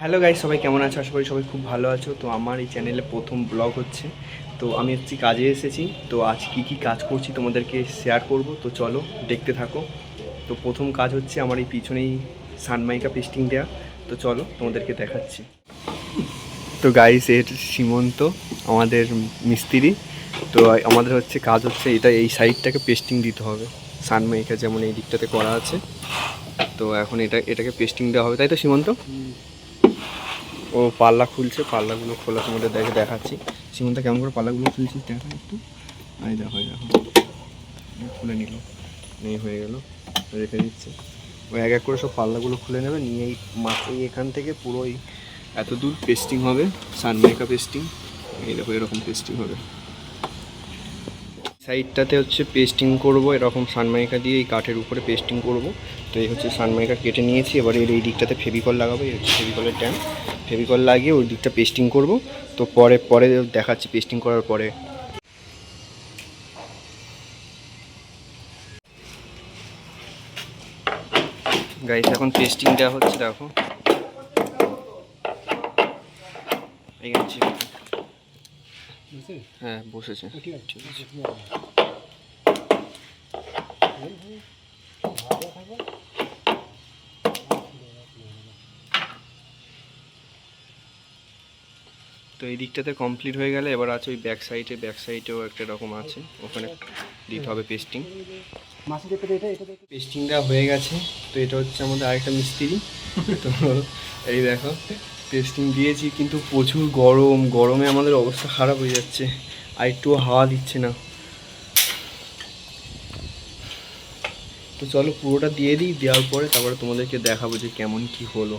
Hello guys, সবাই কেমন আছো? আশা করি সবাই খুব ভালো আছো। তো আমার এই চ্যানেলে প্রথম ব্লগ হচ্ছে। তো আমি হচ্ছি কাজে এসেছি। তো আজ কি কাজ করছি তোমাদেরকে শেয়ার করব। তো চলো দেখতে থাকো। তো প্রথম কাজ হচ্ছে আমার এই পিছনেই সানমাইকা পেস্টিং দেওয়া। তো চলো তোমাদেরকে দেখাচ্ছি। তো গাইস, এর সীমন্ত আমাদের মিস্ত্রি। তো আমাদের হচ্ছে কাজ হচ্ছে এটা, এই সাইডটাকে পেস্টিং দিতে হবে। সানমাইকা যেমন এই দিকটাতে করা আছে, তো এখন এটাকে পেস্টিং দেওয়া হবে, তাই তো সীমন্ত? ও পাল্লা খুলছে, পাল্লাগুলো খোলা তোমাদের দেখাচ্ছি। সীমন্ত কেমন করে পাল্লাগুলো খুলছিস দেখা একটু। এই দেখো খুলে নিল, নেই হয়ে গেল, রেখে দিচ্ছে। ও এক এক করে সব পাল্লাগুলো খুলে নেবে, নিয়ে এই এখান থেকে পুরো এত দূর পেস্টিং হবে, সানমাইকা পেস্টিং। এই দেখো এরকম পেস্টিং হবে। সাইডটাতে হচ্ছে পেস্টিং করব, এরকম সানমাইকা দিয়ে এই কাঠের উপরে পেস্টিং করব। তো এই হচ্ছে সানমাইকা কেটে নিয়েছি, এবার এই দিকটাতে ফেভিকল লাগাবো। এই হচ্ছে ফেভিকলের ট্যাঙ্ক, ফেভিকল লাগিয়ে ওই দিকটা পেস্টিং করব। তো পরে পরে দেখাচ্ছি পেস্টিং করার পরে। গাইস, এখন পেস্টিং দেওয়া হচ্ছে, দেখো এইখানে। হ্যাঁ বসেছে, ঠিক আছে। তো এই দিকটাতে কমপ্লিট হয়ে গেলে এবার আছে ওই ব্যাক সাইডেও একটা রকম আছে, ওখানে দিতে হবে পেস্টিং। পেস্টিং দেওয়া হয়ে গেছে। তো এটা হচ্ছে আমাদের আরেকটা মিস্ত্রি। তো এই দেখো পেস্টিং দিয়েছি, কিন্তু প্রচুর গরমে আমাদের অবস্থা খারাপ হয়ে যাচ্ছে, আর একটু হাওয়া দিচ্ছে না। তো চলো পুরোটা দিয়ে দিই, দেওয়ার পরে তারপরে তোমাদেরকে দেখাবো যে কেমন কি হলো।